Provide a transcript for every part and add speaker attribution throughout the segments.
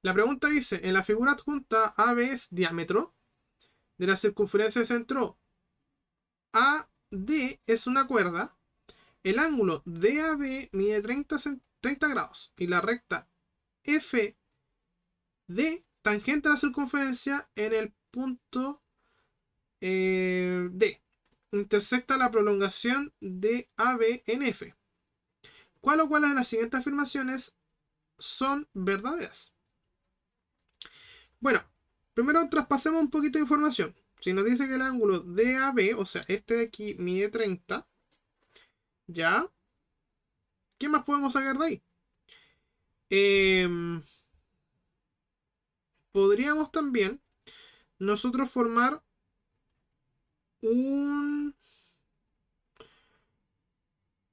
Speaker 1: La pregunta dice, en la figura adjunta AB es diámetro de la circunferencia de centro AD es una cuerda, el ángulo DAB mide 30 grados y la recta FD tangente a la circunferencia en el punto D. Intersecta la prolongación de AB en F. ¿Cuál o cuáles de las siguientes afirmaciones son verdaderas? Bueno, primero traspasemos un poquito de información. Si nos dice que el ángulo DAB, o sea, este de aquí mide 30, ¿ya? ¿Qué más podemos sacar de ahí? Eh, Podríamos también nosotros formar un...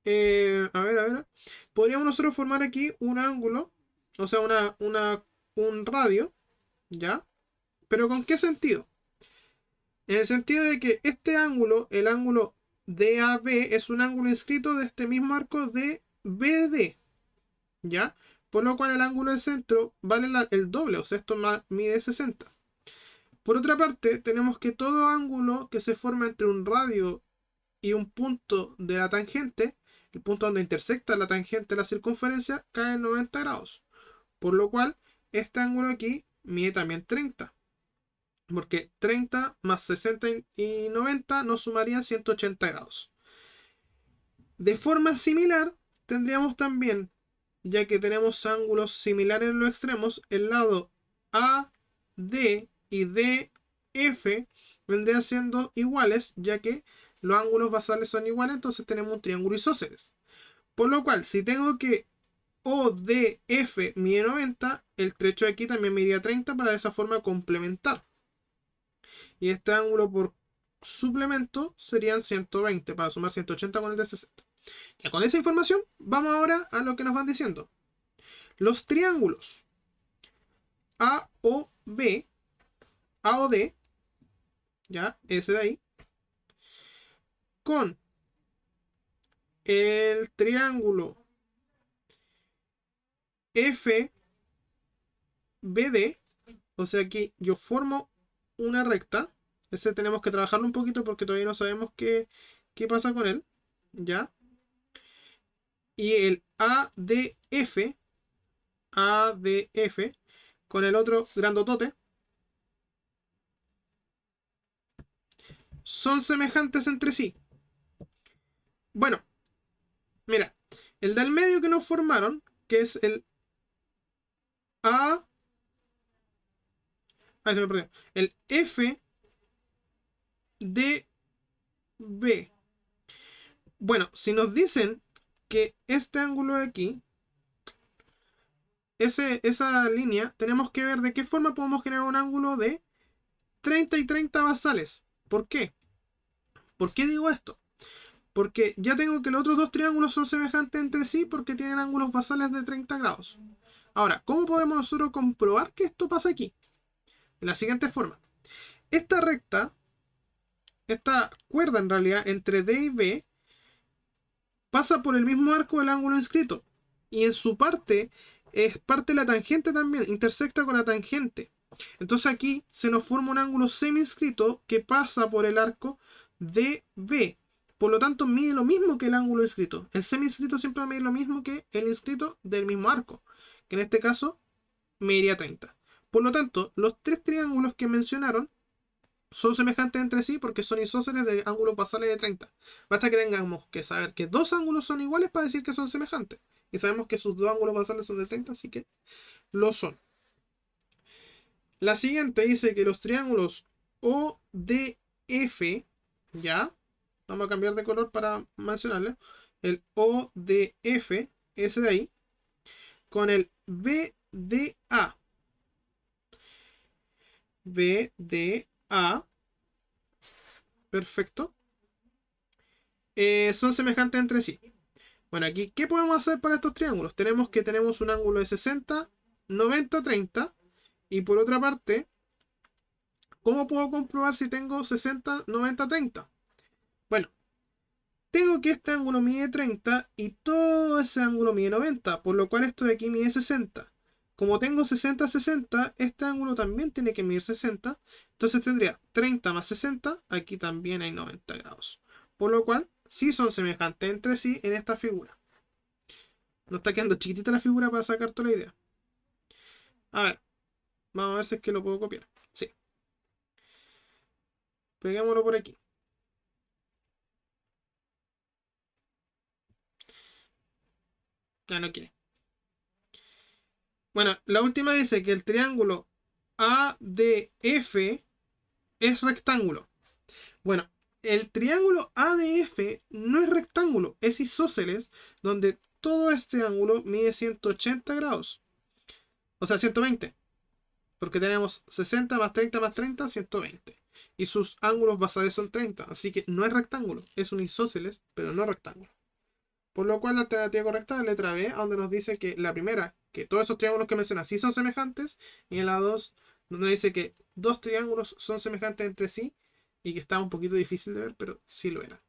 Speaker 1: a ver. Podríamos nosotros formar aquí un ángulo, o sea, un radio, ¿ya? ¿Pero con qué sentido? En el sentido de que este ángulo, el ángulo DAB, es un ángulo inscrito de este mismo arco de BD, ¿ya? Por lo cual el ángulo de centro vale el doble, o sea, esto mide 60. Por otra parte, tenemos que todo ángulo que se forma entre un radio y un punto de la tangente, el punto donde intersecta la tangente de la circunferencia, cae en 90 grados. Por lo cual, este ángulo aquí mide también 30. Porque 30 más 60 y 90 nos sumaría 180 grados. De forma similar, tendríamos también, ya que tenemos ángulos similares en los extremos, el lado AD y DF vendrían siendo iguales, ya que los ángulos basales son iguales, entonces tenemos un triángulo isósceles. Por lo cual, si tengo que ODF mide 90, el trecho de aquí también mediría 30 para de esa forma complementar. Y este ángulo por suplemento serían 120 para sumar 180 con el de 60. Ya con esa información, vamos ahora a lo que nos van diciendo. Los triángulos AOB, AOD, ya, ese de ahí, con el triángulo FBD, o sea que yo formo una recta. Ese tenemos que trabajarlo un poquito porque todavía no sabemos qué pasa con él, ¿ya? Y el ADF con el otro grandotote, son semejantes entre sí. Bueno, mira, el del medio que nos formaron, que es el A, ahí se me perdió, el FDB. Bueno, si nos dicen que este ángulo de aquí, esa línea, tenemos que ver de qué forma podemos generar un ángulo de 30 y 30 basales. ¿Por qué? ¿Por qué digo esto? Porque ya tengo que los otros dos triángulos son semejantes entre sí porque tienen ángulos basales de 30 grados. Ahora, ¿cómo podemos nosotros comprobar que esto pasa aquí? De la siguiente forma. Esta recta, esta cuerda en realidad entre D y B, pasa por el mismo arco del ángulo inscrito. Y en su parte, es parte de la tangente también, intersecta con la tangente. Entonces aquí se nos forma un ángulo semi-inscrito que pasa por el arco DB. Por lo tanto, mide lo mismo que el ángulo inscrito. El semi-inscrito siempre va a medir lo mismo que el inscrito del mismo arco, que en este caso mediría 30. Por lo tanto, los tres triángulos que mencionaron son semejantes entre sí porque son isósceles de ángulos basales de 30. Basta que tengamos que saber que dos ángulos son iguales para decir que son semejantes. Y sabemos que sus dos ángulos basales son de 30, así que lo son. La siguiente dice que los triángulos ODF, ya, vamos a cambiar de color para mencionarle, el ODF, ese de ahí, con el BDA, BDA, perfecto, son semejantes entre sí. Bueno, aquí, ¿qué podemos hacer para estos triángulos? Tenemos un ángulo de 60, 90, 30. Y por otra parte, ¿cómo puedo comprobar si tengo 60, 90, 30? Bueno, tengo que este ángulo mide 30 y todo ese ángulo mide 90, por lo cual esto de aquí mide 60. como tengo 60, 60, este ángulo también tiene que medir 60. Entonces tendría 30 más 60, aquí también hay 90 grados. Por lo cual, sí son semejantes entre sí en esta figura. No está quedando chiquitita la figura para sacar toda la idea. A ver, vamos a ver si es que lo puedo copiar. Sí. Peguémoslo por aquí. Ya no quiere. Bueno, la última dice que el triángulo ADF es rectángulo. Bueno, el triángulo ADF no es rectángulo, es isósceles, donde todo este ángulo mide 180 grados. O sea, 120. Porque tenemos 60 más 30 más 30, 120. Y sus ángulos basales son 30. Así que no es rectángulo, es un isósceles, pero no rectángulo. Por lo cual la alternativa correcta es la letra B, donde nos dice que la primera, que todos esos triángulos que menciona sí son semejantes, y en la 2, donde dice que dos triángulos son semejantes entre sí, y que está un poquito difícil de ver, pero sí lo eran.